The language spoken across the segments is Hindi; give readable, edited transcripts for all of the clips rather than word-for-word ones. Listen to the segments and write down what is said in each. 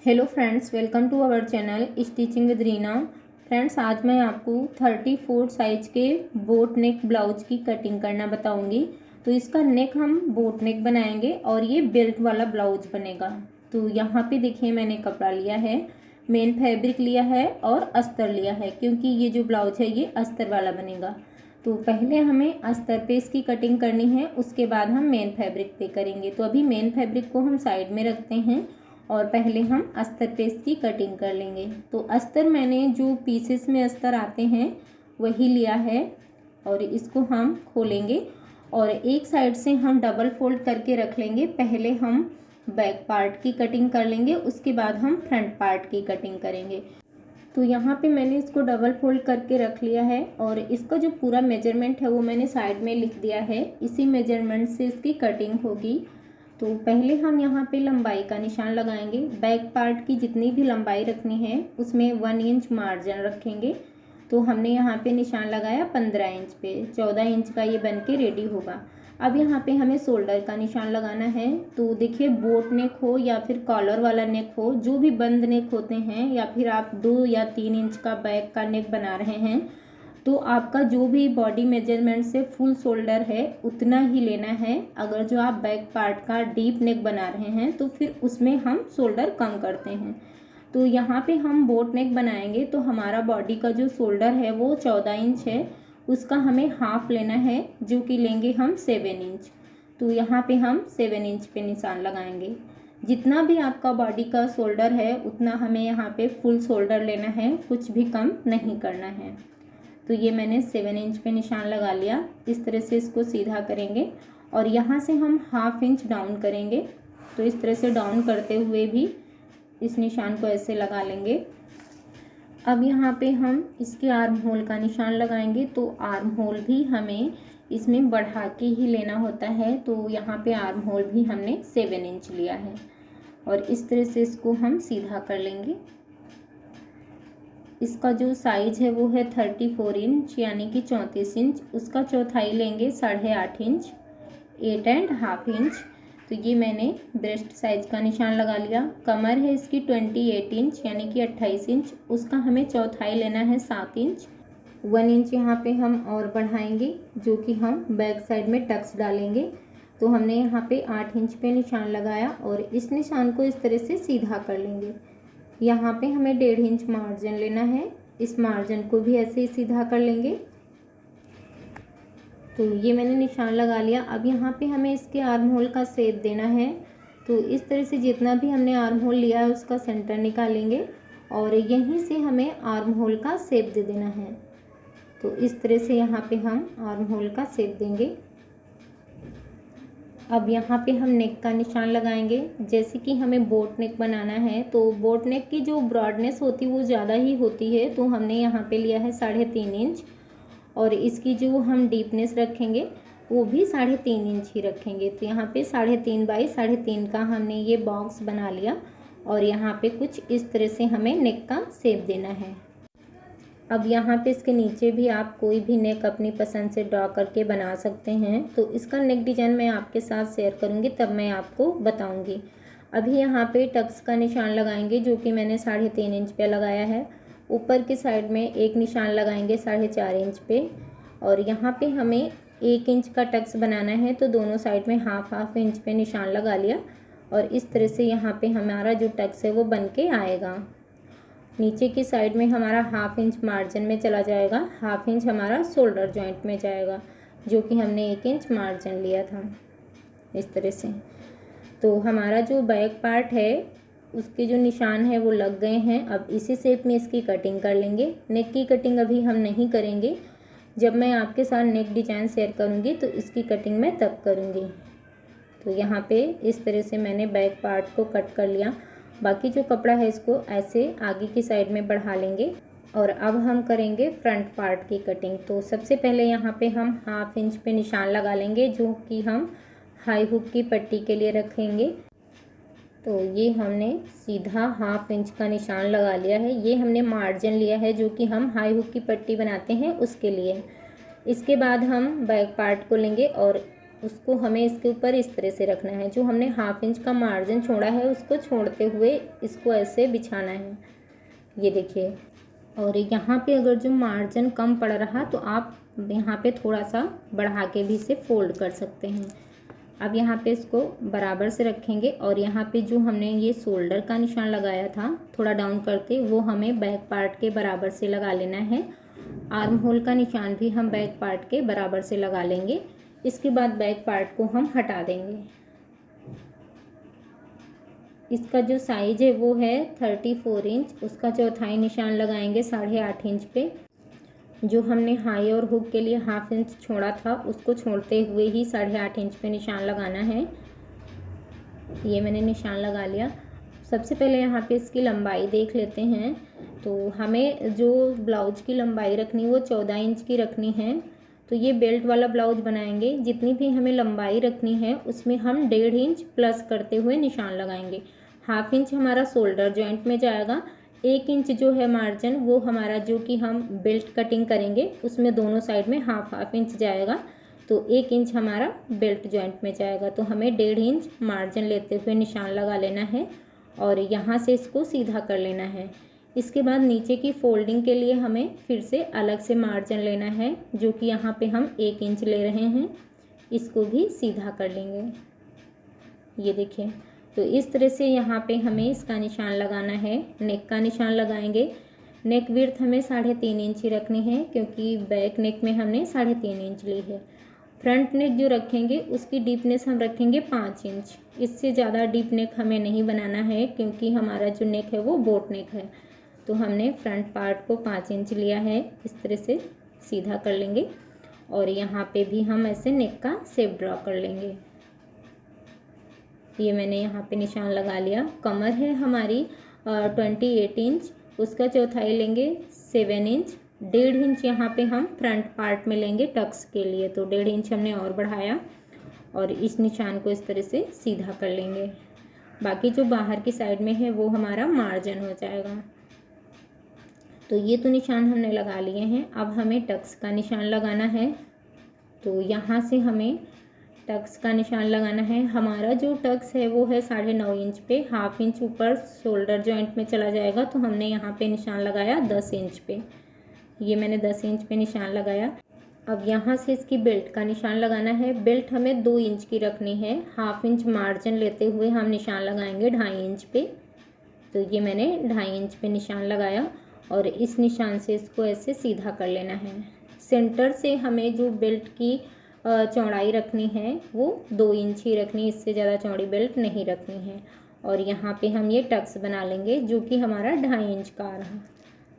Hello friends, welcome to our channel stitching with Reena. Friends, आज मैं आपको 34 साइज के बोट नेक ब्लाउज की कटिंग करना बताऊंगी। तो इसका नेक हम बोट नेक बनाएंगे और ये बेल्ट वाला ब्लाउज बनेगा। तो यहाँ पे देखिए, मैंने कपड़ा लिया है, मेन फैब्रिक लिया है और अस्तर लिया है, क्योंकि ये जो ब्लाउज है ये अस्तर वाला बनेगा। तो पहले हमें अस्तर पे इसकी कटिंग करनी है, उसके बाद हम मेन फैब्रिक पे करेंगे। तो अभी मेन फैब्रिक को हम साइड में रखते हैं और पहले हम अस्तर पे इसकी कटिंग कर लेंगे। तो अस्तर मैंने जो पीसेस में अस्तर आते हैं वही लिया है और इसको हम खोलेंगे और एक साइड से हम डबल फोल्ड करके रख लेंगे। पहले हम बैक पार्ट की कटिंग कर लेंगे, उसके बाद हम फ्रंट पार्ट की कटिंग करेंगे। तो यहाँ पे मैंने इसको डबल फोल्ड करके रख लिया है और इसका जो पूरा मेजरमेंट है वो मैंने साइड में लिख दिया है। इसी मेजरमेंट से इसकी कटिंग होगी। तो पहले हम यहाँ पे लंबाई का निशान लगाएंगे। बैक पार्ट की जितनी भी लंबाई रखनी है उसमें 1 इंच मार्जिन रखेंगे। तो हमने यहाँ पे निशान लगाया 15 इंच पे, 14 इंच का ये बन के रेडी होगा। अब यहाँ पे हमें शोल्डर का निशान लगाना है। तो देखिए, बोट नेक हो या फिर कॉलर वाला नेक हो, जो भी बंद नेक होते हैं, या फिर आप 2 या 3 इंच का बैक का नेक बना रहे हैं, तो आपका जो भी बॉडी मेजरमेंट से फुल शोल्डर है उतना ही लेना है। अगर जो आप बैक पार्ट का डीप नेक बना रहे हैं तो फिर उसमें हम शोल्डर कम करते हैं। तो यहाँ पे हम बोट नेक बनाएंगे तो हमारा बॉडी का जो शोल्डर है वो 14 इंच है, उसका हमें हाफ लेना है, जो कि लेंगे हम 7 इंच। तो यहाँ पे हम 7 इंच पे निशान लगाएंगे। जितना भी आपका बॉडी का शोल्डर है उतना हमें यहाँ पे फुल शोल्डर लेना है, कुछ भी कम नहीं करना है। तो ये मैंने 7 इंच पे निशान लगा लिया। इस तरह से इसको सीधा करेंगे और यहाँ से हम हाफ इंच डाउन करेंगे। तो इस तरह से डाउन करते हुए भी इस निशान को ऐसे लगा लेंगे। अब यहाँ पे हम इसके आर्म होल का निशान लगाएंगे। तो आर्म होल भी हमें इसमें बढ़ा के ही लेना होता है। तो यहाँ पे आर्म होल भी हमने 7 इंच लिया है और इस तरह से इसको हम सीधा कर लेंगे। इसका जो साइज़ है वो है 34 इंच, यानी कि 34 इंच। उसका चौथाई लेंगे 8.5 इंच, 8.5 इंच। तो ये मैंने ब्रेस्ट साइज का निशान लगा लिया। कमर है इसकी 28 इंच, यानी कि 28 इंच। उसका हमें चौथाई लेना है 7 इंच। 1 इंच यहाँ पे हम और बढ़ाएंगे, जो कि हम बैक साइड में टक्स डालेंगे। तो हमने यहाँ पे 8 इंच पे निशान लगाया और इस निशान को इस तरह से सीधा कर लेंगे। यहाँ पे हमें 1.5 इंच मार्जिन लेना है, इस मार्जिन को भी ऐसे ही सीधा कर लेंगे। तो ये मैंने निशान लगा लिया। अब यहाँ पे हमें इसके आर्म होल का शेप देना है। तो इस तरह से जितना भी हमने आर्म होल लिया है उसका सेंटर निकालेंगे और यहीं से हमें आर्म होल का शेप दे देना है। तो इस तरह से यहाँ पे हम आर्म होल का शेप देंगे। अब यहाँ पे हम नेक का निशान लगाएंगे। जैसे कि हमें बोट नेक बनाना है तो बोट नेक की जो ब्रॉडनेस होती है वो ज़्यादा ही होती है। तो हमने यहाँ पे लिया है 3.5 इंच और इसकी जो हम डीपनेस रखेंगे वो भी 3.5 इंच ही रखेंगे। तो यहाँ पे 3.5 बाई 3.5 का हमने ये बॉक्स बना लिया और यहाँ पे कुछ इस तरह से हमें नेक का शेप देना है। अब यहाँ पे इसके नीचे भी आप कोई भी नेक अपनी पसंद से ड्रॉ करके बना सकते हैं। तो इसका नेक डिज़ाइन मैं आपके साथ शेयर करूँगी, तब मैं आपको बताऊँगी। अभी यहाँ पे टक्स का निशान लगाएंगे, जो कि मैंने 3.5 इंच पे लगाया है। ऊपर की साइड में एक निशान लगाएंगे 4.5 इंच पे और यहाँ पे हमें 1 इंच का टक्स बनाना है। तो दोनों साइड में हाफ इंच पे निशान लगा लिया और इस तरह से यहाँ पे हमारा जो टक्स है वो बन के आएगा। नीचे की साइड में हमारा हाफ इंच मार्जिन में चला जाएगा, हाफ इंच हमारा शोल्डर जॉइंट में जाएगा, जो कि हमने 1 इंच मार्जिन लिया था इस तरह से। तो हमारा जो बैक पार्ट है उसके जो निशान है वो लग गए हैं। अब इसी शेप में इसकी कटिंग कर लेंगे। नेक की कटिंग अभी हम नहीं करेंगे, जब मैं आपके साथ नेक डिज़ाइन शेयर करूँगी तो इसकी कटिंग मैं तब करूँगी। तो यहाँ पे इस तरह से मैंने बैक पार्ट को कट कर लिया। बाकी जो कपड़ा है इसको ऐसे आगे की साइड में बढ़ा लेंगे और अब हम करेंगे फ्रंट पार्ट की कटिंग। तो सबसे पहले यहाँ पे हम हाफ इंच पे निशान लगा लेंगे, जो कि हम हाई हुक की पट्टी के लिए रखेंगे। तो ये हमने सीधा हाफ इंच का निशान लगा लिया है। ये हमने मार्जिन लिया है जो कि हम हाई हुक की पट्टी बनाते हैं उसके लिए। इसके बाद हम बैक पार्ट को लेंगे और उसको हमें इसके ऊपर इस तरह से रखना है। जो हमने हाफ इंच का मार्जिन छोड़ा है उसको छोड़ते हुए इसको ऐसे बिछाना है, ये देखिए। और यहाँ पे अगर जो मार्जिन कम पड़ रहा तो आप यहाँ पे थोड़ा सा बढ़ा के भी इसे फोल्ड कर सकते हैं। अब यहाँ पे इसको बराबर से रखेंगे और यहाँ पे जो हमने ये शोल्डर का निशान लगाया था थोड़ा डाउन करते, वो हमें बैक पार्ट के बराबर से लगा लेना है। आर्म होल का निशान भी हम बैक पार्ट के बराबर से लगा लेंगे। इसके बाद बैक पार्ट को हम हटा देंगे। इसका जो साइज है वो है 34 इंच। उसका चौथाई निशान लगाएंगे 8.5 इंच पे। जो हमने हाई और हुक के लिए हाफ इंच छोड़ा था उसको छोड़ते हुए ही 8.5 इंच पे निशान लगाना है। ये मैंने निशान लगा लिया। सबसे पहले यहाँ पे इसकी लंबाई देख लेते हैं। तो हमें जो ब्लाउज की लंबाई रखनी वो 14 इंच की रखनी है। तो ये बेल्ट वाला ब्लाउज बनाएंगे, जितनी भी हमें लंबाई रखनी है उसमें हम 1.5 इंच प्लस करते हुए निशान लगाएंगे। हाफ इंच हमारा शोल्डर जॉइंट में जाएगा। 1 इंच जो है मार्जिन वो हमारा जो कि हम बेल्ट कटिंग करेंगे उसमें दोनों साइड में हाफ इंच जाएगा। तो 1 इंच हमारा बेल्ट जॉइंट में जाएगा। तो हमें 1.5 इंच मार्जिन लेते हुए निशान लगा लेना है और यहाँ से इसको सीधा कर लेना है। इसके बाद नीचे की फोल्डिंग के लिए हमें फिर से अलग से मार्जिन लेना है, जो कि यहाँ पे हम 1 इंच ले रहे हैं। इसको भी सीधा कर लेंगे, ये देखिए। तो इस तरह से यहाँ पे हमें इसका निशान लगाना है। नेक का निशान लगाएंगे। नेक विड्थ हमें 3.5 इंच ही रखनी है, क्योंकि बैक नेक में हमने 3.5 इंच ली है। फ्रंट नेक जो रखेंगे उसकी डीपनेस हम रखेंगे 5 इंच। इससे ज़्यादा डीप नेक हमें नहीं बनाना है, क्योंकि हमारा जो नेक है वो बोट नेक है। तो हमने फ्रंट पार्ट को 5 इंच लिया है। इस तरह से सीधा कर लेंगे और यहाँ पे भी हम ऐसे नेक का शेप ड्रॉ कर लेंगे। ये मैंने यहाँ पे निशान लगा लिया। कमर है हमारी 28 इंच, उसका चौथाई लेंगे 7 इंच। 1.5 इंच यहाँ पे हम फ्रंट पार्ट में लेंगे टक्स के लिए, तो 1.5 इंच हमने और बढ़ाया और इस निशान को इस तरह से सीधा कर लेंगे। बाकी जो बाहर की साइड में है वो हमारा मार्जिन हो जाएगा। तो ये तो निशान हमने लगा लिए हैं। अब हमें टक्स का निशान लगाना है। तो यहाँ से हमें टक्स का निशान लगाना है। हमारा जो टक्स है वो है 9.5 इंच पे। हाफ इंच ऊपर शोल्डर जॉइंट में चला जाएगा, तो हमने यहाँ पे निशान लगाया 10 इंच पे। ये मैंने 10 इंच पे निशान लगाया। अब यहाँ से इसकी बेल्ट का निशान लगाना है। बेल्ट हमें 2 इंच की रखनी है। हाफ इंच मार्जिन लेते हुए हम निशान लगाएंगे 2.5 इंच पे। तो ये मैंने 2.5 इंच पे निशान लगाया और इस निशान से इसको ऐसे सीधा कर लेना है। सेंटर से हमें जो बेल्ट की चौड़ाई रखनी है वो 2 इंच ही रखनी है, इससे ज़्यादा चौड़ी बेल्ट नहीं रखनी है। और यहाँ पे हम ये टक्स बना लेंगे जो कि हमारा 2.5 इंच का आ रहा।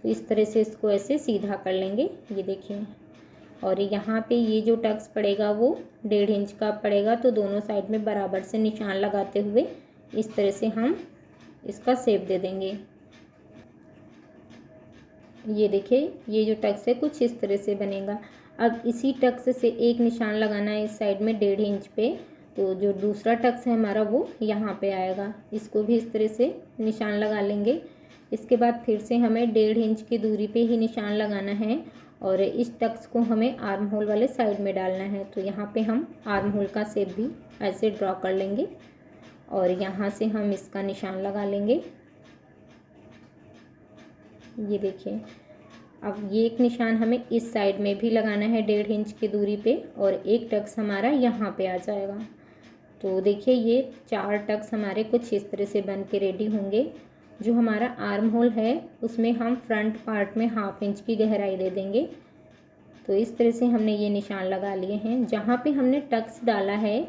तो इस तरह से इसको ऐसे सीधा कर लेंगे, ये देखिए। और यहाँ पे ये जो टक्स पड़ेगा वो 1.5 इंच का पड़ेगा। तो दोनों साइड में बराबर से निशान लगाते हुए इस तरह से हम इसका शेप दे देंगे। ये देखिए, ये जो टक्स है कुछ इस तरह से बनेगा। अब इसी टक्स से एक निशान लगाना है इस साइड में 1.5 इंच पे। तो जो दूसरा टक्स है हमारा वो यहाँ पे आएगा। इसको भी इस तरह से निशान लगा लेंगे। इसके बाद फिर से हमें 1.5 इंच की दूरी पे ही निशान लगाना है और इस टक्स को हमें आर्म होल वाले साइड में डालना है। तो यहाँ पे हम आर्म होल का शेप भी ऐसे ड्रॉ कर लेंगे और यहाँ से हम इसका निशान लगा लेंगे, ये देखिए। अब ये एक निशान हमें इस साइड में भी लगाना है 1.5 इंच की दूरी पे और एक टक्स हमारा यहाँ पे आ जाएगा। तो देखिए, ये 4 टक्स हमारे कुछ इस तरह से बन के रेडी होंगे। जो हमारा आर्म होल है उसमें हम फ्रंट पार्ट में हाफ इंच की गहराई दे देंगे। तो इस तरह से हमने ये निशान लगा लिए हैं। जहाँ पे हमने टक्स डाला है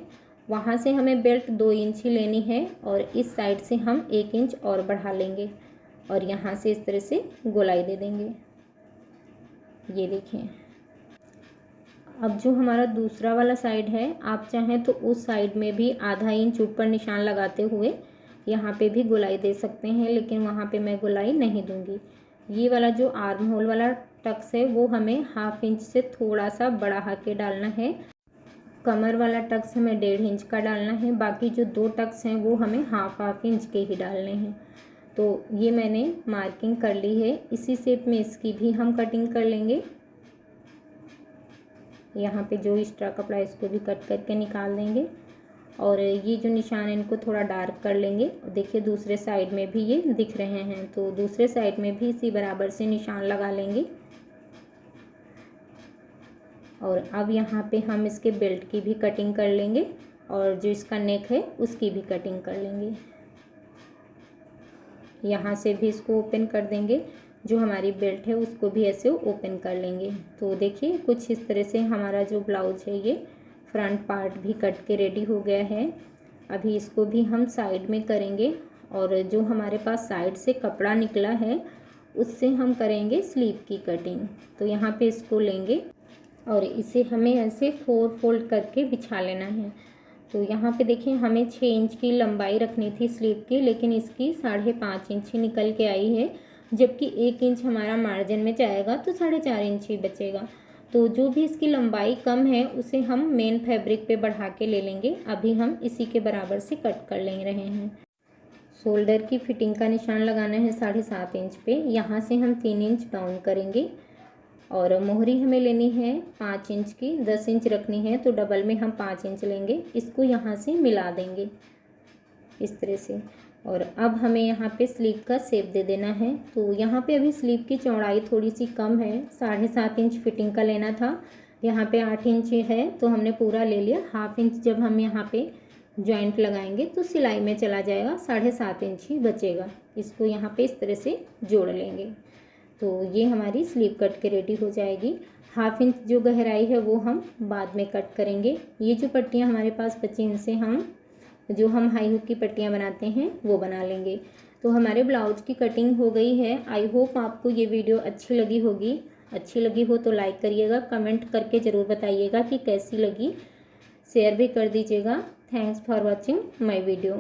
वहाँ से हमें बेल्ट 2 इंच ही लेनी है और इस साइड से हम 1 इंच और बढ़ा लेंगे और यहाँ से इस तरह से गोलाई दे देंगे, ये देखिए। अब जो हमारा दूसरा वाला साइड है, आप चाहें तो उस साइड में भी आधा इंच ऊपर निशान लगाते हुए यहाँ पे भी गोलाई दे सकते हैं, लेकिन वहाँ पे मैं गोलाई नहीं दूंगी। ये वाला जो आर्म होल वाला टक्स है वो हमें हाफ इंच से थोड़ा सा बढ़ा के डालना है। कमर वाला टक्स हमें 1.5 इंच का डालना है। बाकी जो 2 टक्स हैं वो हमें हाफ इंच के ही डालने हैं। तो ये मैंने मार्किंग कर ली है। इसी शेप में इसकी भी हम कटिंग कर लेंगे। यहाँ पे जो एक्स्ट्रा कपड़ा है इसको भी कट करके निकाल देंगे। और ये जो निशान है इनको थोड़ा डार्क कर लेंगे। देखिए दूसरे साइड में भी ये दिख रहे हैं, तो दूसरे साइड में भी इसी बराबर से निशान लगा लेंगे। और अब यहाँ पे हम इसके बेल्ट की भी कटिंग कर लेंगे और जो इसका नेक है उसकी भी कटिंग कर लेंगे। यहाँ से भी इसको ओपन कर देंगे, जो हमारी बेल्ट है उसको भी ऐसे ओपन कर लेंगे। तो देखिए कुछ इस तरह से हमारा जो ब्लाउज है ये फ्रंट पार्ट भी कट के रेडी हो गया है। अभी इसको भी हम साइड में करेंगे और जो हमारे पास साइड से कपड़ा निकला है उससे हम करेंगे स्लीव की कटिंग। तो यहाँ पे इसको लेंगे और इसे हमें ऐसे 4 फोल्ड करके बिछा लेना है। तो यहाँ पे देखिए हमें 6 इंच की लंबाई रखनी थी स्लीव की, लेकिन इसकी 5.5 इंच ही निकल के आई है, जबकि 1 इंच हमारा मार्जिन में जाएगा तो 4.5 इंच ही बचेगा। तो जो भी इसकी लंबाई कम है उसे हम मेन फैब्रिक पे बढ़ा के ले लेंगे। अभी हम इसी के बराबर से कट कर ले रहे हैं। शोल्डर की फिटिंग का निशान लगाना है 7.5 इंच पे। यहाँ से हम 3 इंच डाउन करेंगे और मोहरी हमें लेनी है 5 इंच की, 10 इंच रखनी है तो डबल में हम 5 इंच लेंगे। इसको यहाँ से मिला देंगे इस तरह से। और अब हमें यहाँ पे स्लीव का शेप दे देना है। तो यहाँ पे अभी स्लीव की चौड़ाई थोड़ी सी कम है, 7.5 इंच फिटिंग का लेना था, यहाँ पे 8 इंच है तो हमने पूरा ले लिया। हाफ इंच जब हम यहाँ पे जॉइंट लगाएंगे तो सिलाई में चला जाएगा, 7.5 इंच ही बचेगा। इसको यहाँ पे इस तरह से जोड़ लेंगे। तो ये हमारी स्लीव कट के रेडी हो जाएगी। हाफ इंच जो गहराई है वो हम बाद में कट करेंगे। ये जो पट्टियाँ हमारे पास बची इनसे हम हाई हुक की पट्टियाँ बनाते हैं वो बना लेंगे। तो हमारे ब्लाउज की कटिंग हो गई है। आई होप आपको ये वीडियो अच्छी लगी होगी। अच्छी लगी हो तो लाइक करिएगा, कमेंट करके ज़रूर बताइएगा कि कैसी लगी, शेयर भी कर दीजिएगा। Thanks for watching my video.